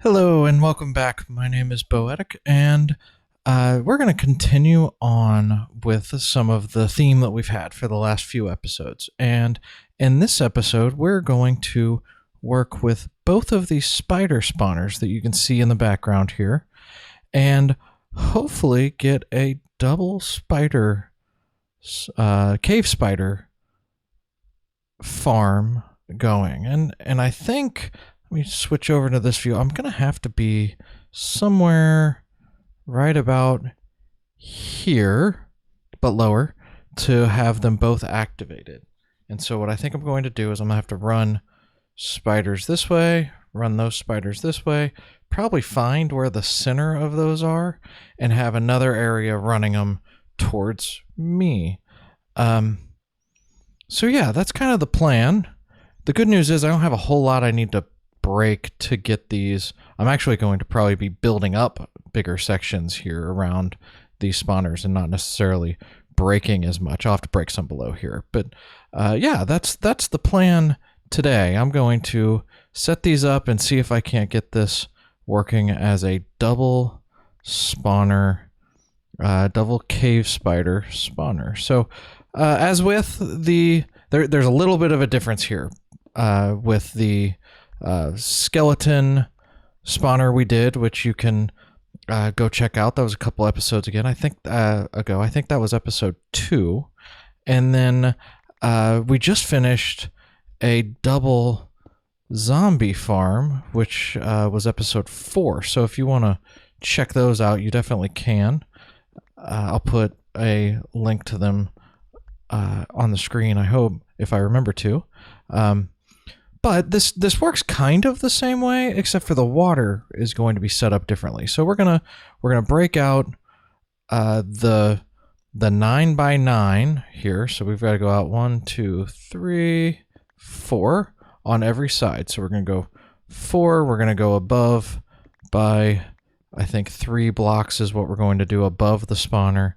Hello and welcome back. My name is Boetic, and we're going to continue on with some of the theme that we've had for the last few episodes. And in this episode, we're going to work with both of these spider spawners that you can see in the background here, and hopefully get a double spider, cave spider farm going. And I think, let me switch over to this view. I'm going to have to be somewhere right about here, but lower, to have them both activated. And so what I think I'm going to do is I'm going to have to run spiders this way, run those spiders this way, probably find where the center of those are, and have another area running them towards me. So yeah, that's kind of the plan. The good news is I don't have a whole lot I need to break to get these. I'm actually going to probably be building up bigger sections here around these spawners and not necessarily breaking as much. I'll have to break some below here. But yeah, that's the plan today. I'm going to set these up and see if I can't get this working as a double spawner, double cave spider spawner. So as with the, there's a little bit of a difference here with the skeleton spawner we did, which you can go check out. That was a couple episodes again, I think ago. I think that was episode 2. And then we just finished a double zombie farm, which was episode 4. So if you want to check those out, you definitely can. I'll put a link to them on the screen, I hope, if I remember to. But this works kind of the same way, except for the water is going to be set up differently. So we're gonna break out the 9x9 here. So we've got to go out 1, 2, 3, 4 on every side. So we're gonna go 4. We're gonna go above by, I think, 3 blocks is what we're going to do above the spawner,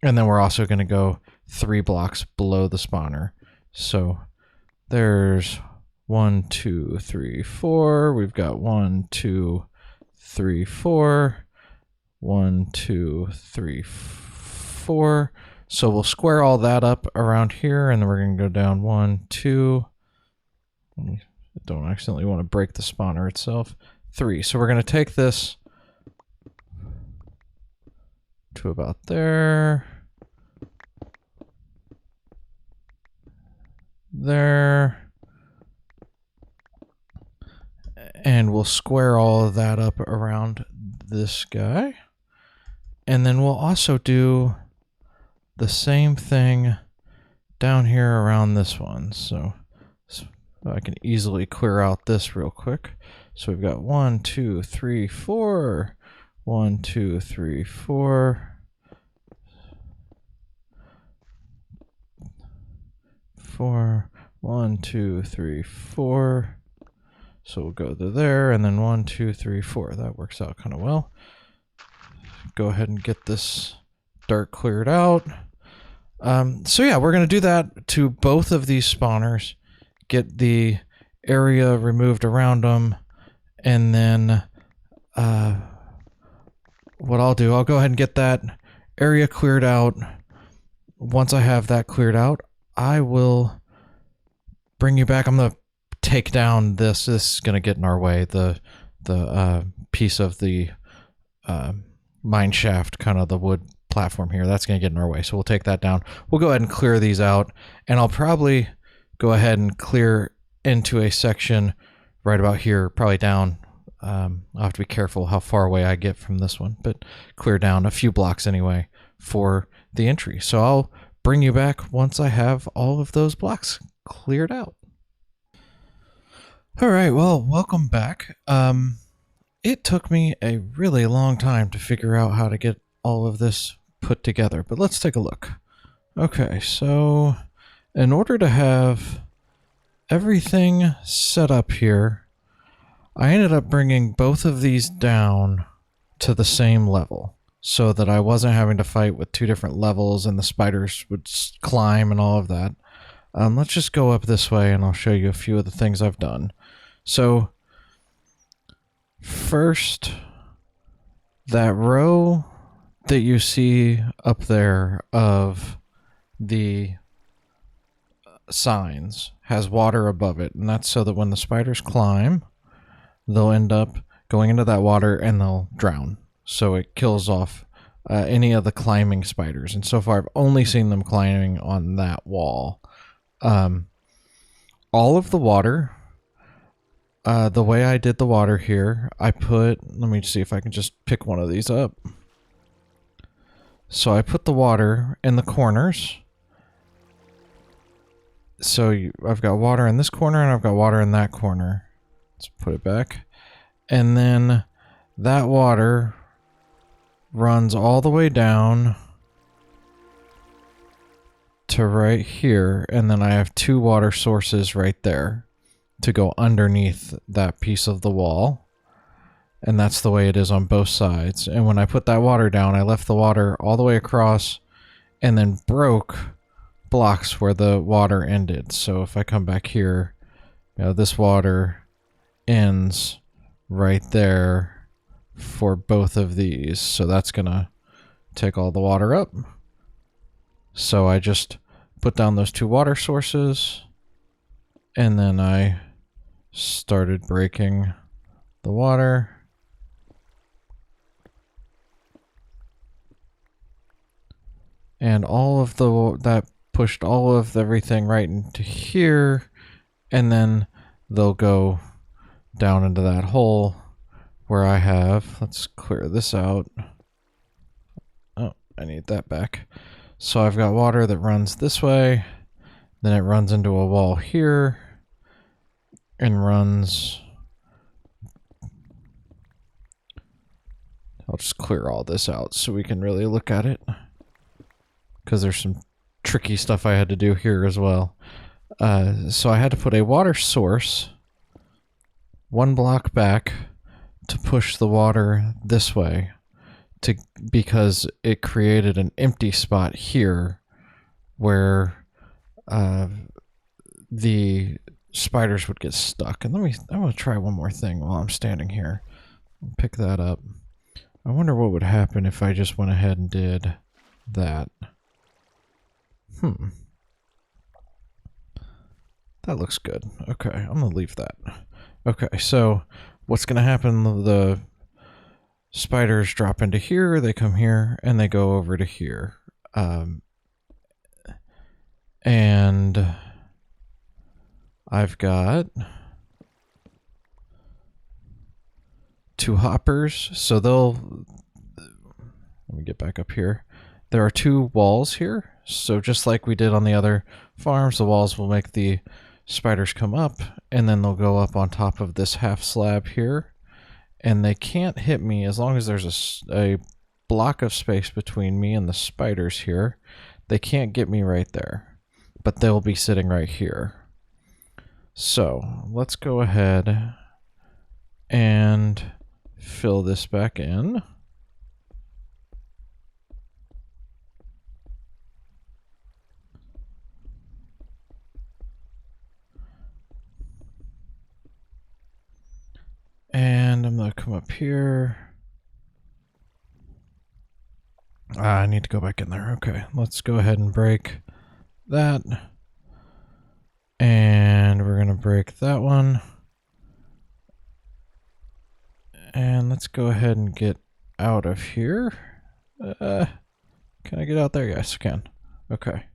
and then we're also going to go 3 blocks below the spawner. So there's 1, 2, 3, 4. We've got 1, 2, 3, 4. 1, 2, 3, 4. So we'll square all that up around here, and then we're going to go down 1, 2. I don't accidentally want to break the spawner itself. 3. So we're going to take this to about there. There. And we'll square all of that up around this guy. And then we'll also do the same thing down here around this one. So I can easily clear out this real quick. So we've got 1, 2, 3, 4. 1, 2, 3, 4. 4. 1, 2, 3, 4. So we'll go to there, and then 1, 2, 3, 4. That works out kind of well. Go ahead and get this dirt cleared out. So yeah, we're going to do that to both of these spawners. Get the area removed around them, and then what I'll do, I'll go ahead and get that area cleared out. Once I have that cleared out, I will bring you back. I'm going to take down this. This is going to get in our way. The piece of the mine shaft, kind of the wood platform here, that's going to get in our way. So we'll take that down. We'll go ahead and clear these out, and I'll probably go ahead and clear into a section right about here, probably down. I'll have to be careful how far away I get from this one, but clear down a few blocks anyway for the entry. So I'll bring you back once I have all of those blocks cleared out. All right, well, welcome back. It took me a really long time to figure out how to get all of this put together, but let's take a look. Okay, so in order to have everything set up here, I ended up bringing both of these down to the same level so that I wasn't having to fight with 2 different levels and the spiders would climb and all of that. Let's just go up this way and I'll show you a few of the things I've done. So first, that row that you see up there of the signs has water above it, and that's so that when the spiders climb, they'll end up going into that water and they'll drown. So it kills off any of the climbing spiders. And so far, I've only seen them climbing on that wall. All of the water, the way I did the water here, let me see if I can just pick one of these up. So I put the water in the corners. So I've got water in this corner and I've got water in that corner. Let's put it back. And then that water runs all the way down to right here. And then I have 2 water sources right there to go underneath that piece of the wall. And that's the way it is on both sides. And when I put that water down, I left the water all the way across and then broke blocks where the water ended. So if I come back here, this water ends right there for both of these. So that's gonna take all the water up. So I just put down those 2 water sources and then I started breaking the water. And all of that pushed all of everything right into here, and then they'll go down into that hole where I have, let's clear this out. Oh, I need that back. So I've got water that runs this way, then it runs into a wall here, and runs. I'll just clear all this out so we can really look at it, because there's some tricky stuff I had to do here as well. So I had to put a water source 1 block back to push the water this way, because it created an empty spot here where the spiders would get stuck. And I'm gonna try one more thing while I'm standing here. Pick that up. I wonder what would happen if I just went ahead and did that. That looks good. Okay, I'm gonna leave that. Okay, so what's gonna happen? The spiders drop into here, they come here, and they go over to here. And I've got 2 hoppers, so let me get back up here. There are 2 walls here, so just like we did on the other farms, the walls will make the spiders come up, and then they'll go up on top of this half slab here, and they can't hit me as long as there's a block of space between me and the spiders here. They can't get me right there, but they'll be sitting right here. So let's go ahead and fill this back in. And I'm going to come up here. I need to go back in there. Okay, let's go ahead and break that. And we're going to break that one. And let's go ahead and get out of here. Can I get out there? Yes, I can. Okay.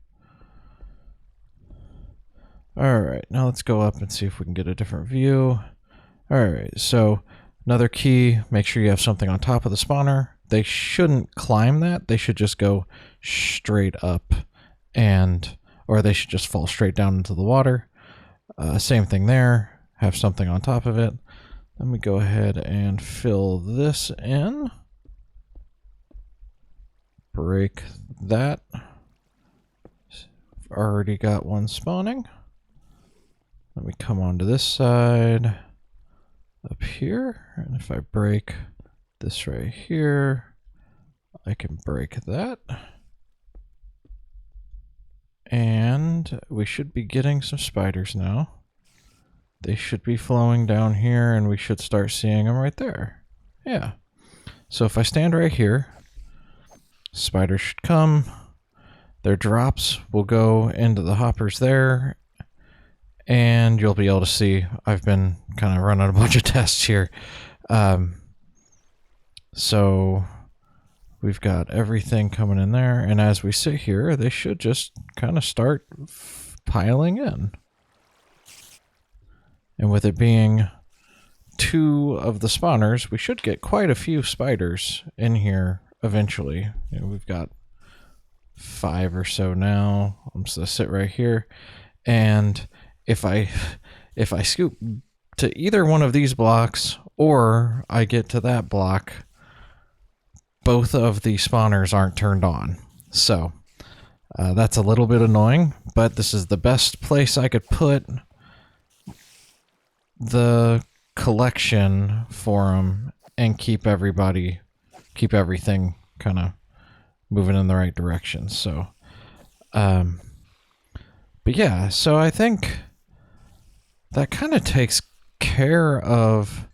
Alright, now let's go up and see if we can get a different view. Alright, so another key, make sure you have something on top of the spawner. They shouldn't climb that, they should just go straight up, or they should just fall straight down into the water. Same thing there, have something on top of it. Let me go ahead and fill this in. Break that. Already got one spawning. Let me come onto this side up here, and if I break this right here, I can break that. And we should be getting some spiders now. They should be flowing down here, and we should start seeing them right there. Yeah. So if I stand right here, spiders should come. Their drops will go into the hoppers there. And you'll be able to see I've been kind of running a bunch of tests here. So we've got everything coming in there. And as we sit here, they should just kind of start piling in. And with it being 2 of the spawners, we should get quite a few spiders in here eventually. You know, we've got 5 or so now. I'm just gonna sit right here, and if I scoop to either one of these blocks or I get to that block, both of the spawners aren't turned on. So that's a little bit annoying, but this is the best place I could put the collection for them and keep everything kind of moving in the right direction. So but yeah, so I think that kind of takes care of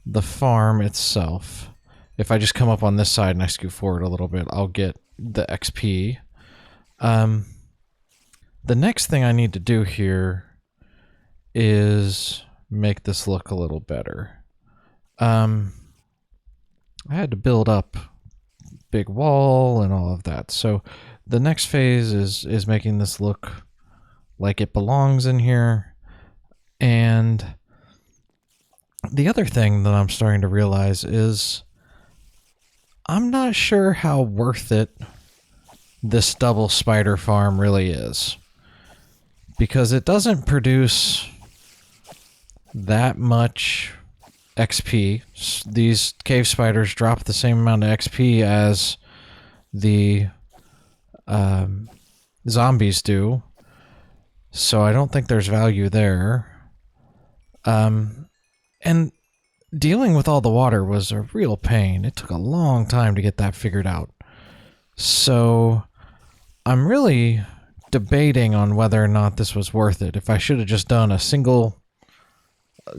the farm itself. If I just come up on this side and I scoot forward a little bit, I'll get the XP. The next thing I need to do here is make this look a little better. I had to build up big wall and all of that. So the next phase is making this look like it belongs in here. And the other thing that I'm starting to realize is I'm not sure how worth it this double spider farm really is, because it doesn't produce that much XP. These cave spiders drop the same amount of XP as the zombies do, so I don't think there's value there. And dealing with all the water was a real pain. It took a long time to get that figured out. So I'm really debating on whether or not this was worth it. If I should have just done a single,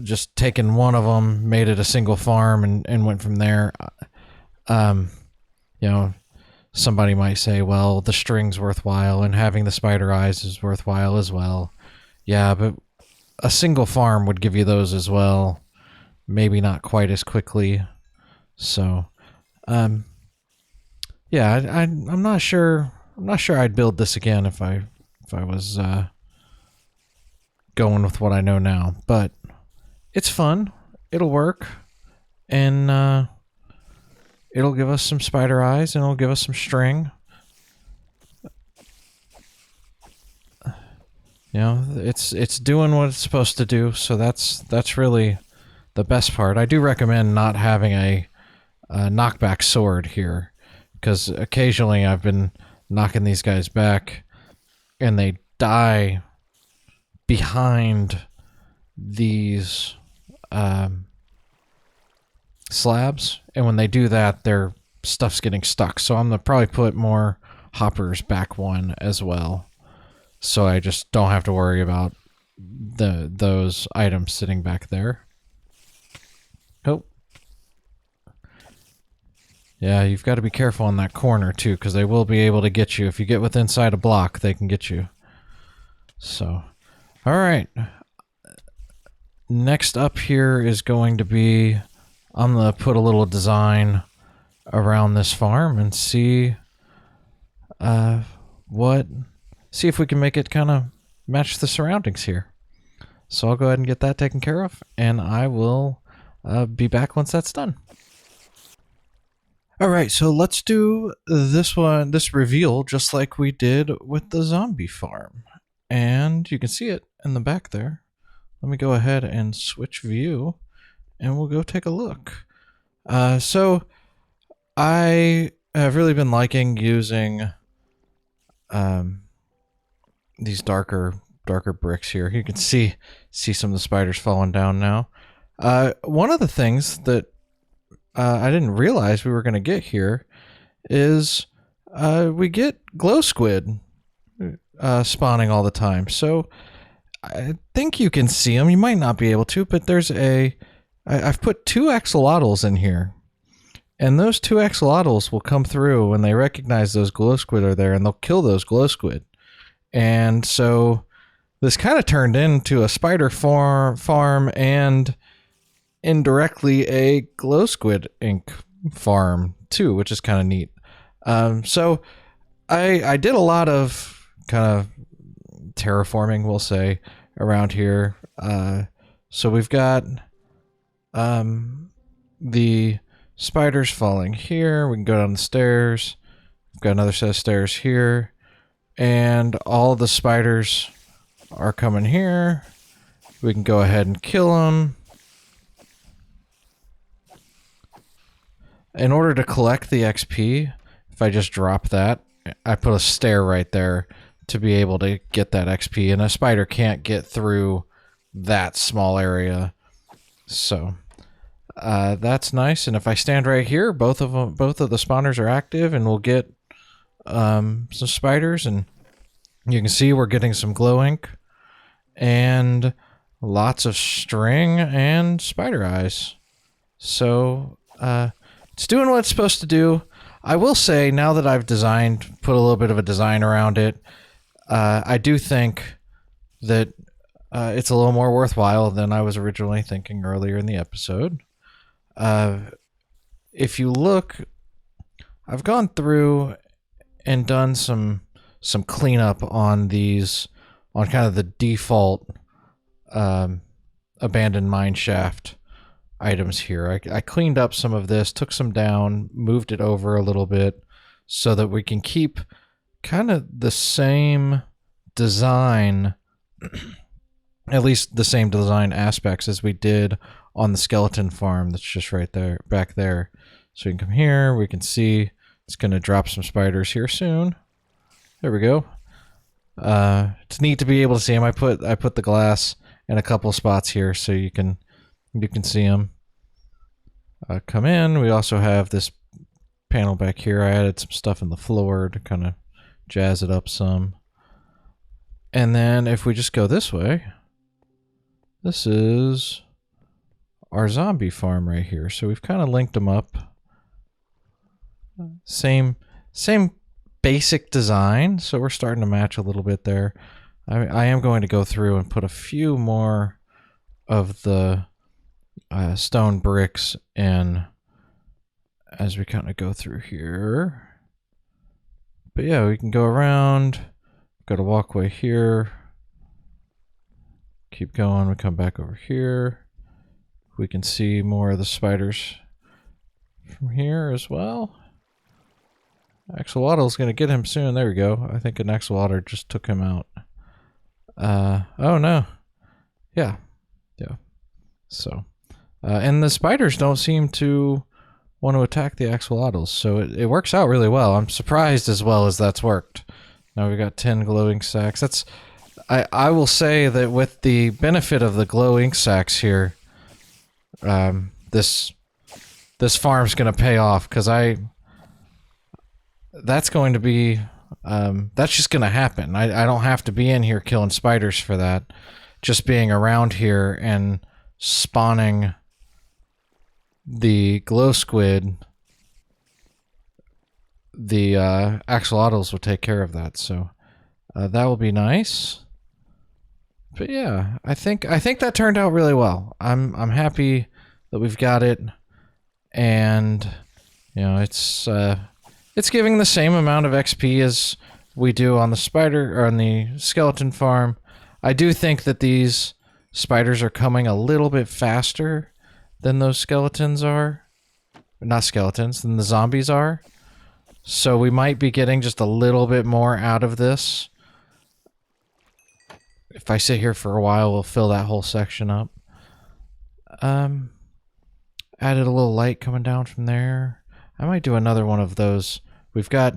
just taken one of them, made it a single farm, and went from there. You know, somebody might say, well, the string's worthwhile and having the spider eyes is worthwhile as well. Yeah, but a single farm would give you those as well. Maybe not quite as quickly. So, yeah, I'm not sure. I'm not sure I'd build this again if I was going with what I know now. But it's fun. It'll work, and it'll give us some spider eyes, and it'll give us some string. You know, it's doing what it's supposed to do. So that's really the best part. I do recommend not having a knockback sword here, because occasionally I've been knocking these guys back and they die behind these slabs, and when they do that, their stuff's getting stuck. So I'm gonna probably put more hoppers back one as well, so I just don't have to worry about those items sitting back there. Oh. Yeah, you've got to be careful in that corner, too, because they will be able to get you. If you get within inside a block, they can get you. So, alright. Next up here is going to be, I'm going to put a little design around this farm and see see if we can make it kind of match the surroundings here. So I'll go ahead and get that taken care of, and I will be back once that's done. Alright, so let's do this reveal just like we did with the zombie farm. And you can see it in the back there. Let me go ahead and switch view, and we'll go take a look. So I have really been liking using these darker bricks here. You can see some of the spiders falling down now. One of the things that I didn't realize we were going to get here is we get glow squid spawning all the time. So I think you can see them. You might not be able to, but there's I've put 2 axolotls in here. And those two axolotls will come through when they recognize those glow squid are there, and they'll kill those glow squid. And so this kind of turned into a spider farm and indirectly a glow squid ink farm too, which is kind of neat. So I did a lot of kind of terraforming, we'll say, around here. So we've got the spiders falling here. We can go down the stairs. We've got another set of stairs here. And all the spiders are coming here. We can go ahead and kill them. In order to collect the XP, if I just drop that, I put a stair right there to be able to get that XP, and a spider can't get through that small area. So that's nice. And if I stand right here, both of the spawners are active, and we'll get some spiders, and you can see we're getting some glow ink and lots of string and spider eyes. So it's doing what it's supposed to do. I will say, now that I've put a little bit of a design around it, I do think that it's a little more worthwhile than I was originally thinking earlier in the episode. If you look, I've gone through and done some cleanup on these, on kind of the default abandoned mine shaft items here. I cleaned up some of this, took some down, moved it over a little bit so that we can keep kind of the same design, at least the same design aspects as we did on the skeleton farm that's just right there, back there. So we can come here, we can see it's going to drop some spiders here soon. There we go. It's neat to be able to see them. I put the glass in a couple spots here so you can see them. Come in. We also have this panel back here. I added some stuff in the floor to kind of jazz it up some. And then if we just go this way, this is our zombie farm right here. So we've kind of linked them up. Same basic design, so we're starting to match a little bit there. I am going to go through and put a few more of the stone bricks in as we kind of go through here. But yeah, we can go around, got a walkway here, keep going, we come back over here. We can see more of the spiders from here as well. Axolotl is going to get him soon. There we go. I think an axolotl just took him out. Oh no. Yeah. So, and the spiders don't seem to want to attack the axolotls, so it works out really well. I'm surprised as well as that's worked. Now we've got 10 glowing sacks. I will say that with the benefit of the glowing sacks here, this farm's going to pay off, because that's going to be, that's just going to happen. I don't have to be in here killing spiders for that. Just being around here and spawning the glow squid, the axolotls will take care of that. So that will be nice. But yeah, I think that turned out really well. I'm happy that we've got it, and you know, it's giving the same amount of XP as we do on the spider or on the skeleton farm. I do think that these spiders are coming a little bit faster than those skeletons are. Not skeletons, than the zombies are. So we might be getting just a little bit more out of this. If I sit here for a while, we'll fill that whole section up. Added a little light coming down from there. I might do another one of those. We've got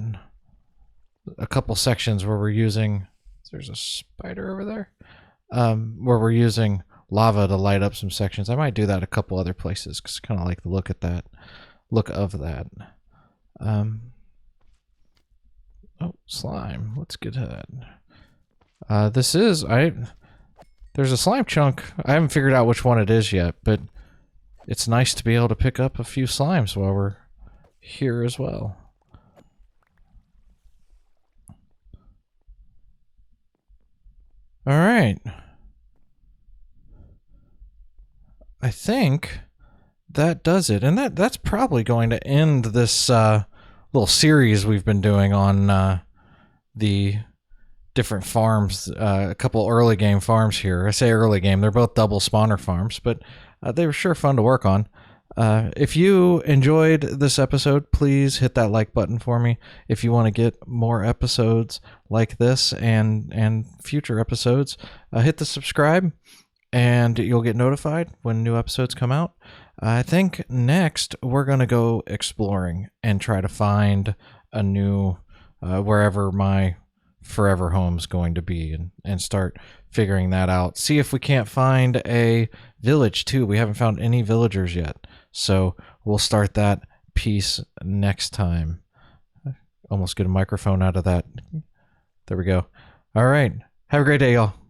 a couple sections where we're using... There's a spider over there. Where we're using lava to light up some sections. I might do that a couple other places, because I kind of like the look of that. Oh, slime. Let's get that. There's a slime chunk. I haven't figured out which one it is yet, but it's nice to be able to pick up a few slimes while we're here as well. All right. I think that does it. And that's probably going to end this little series we've been doing on the different farms, a couple early game farms here. I say early game, they're both double spawner farms, but they were sure fun to work on. If you enjoyed this episode, please hit that like button for me. If you want to get more episodes like this and future episodes, hit the subscribe and you'll get notified when new episodes come out. I think next we're going to go exploring and try to find a new wherever my forever home's going to be, and start figuring that out. See if we can't find a village too. We haven't found any villagers yet, so we'll start that piece next time. Almost get a microphone out of that. There we go. All right, have a great day, y'all.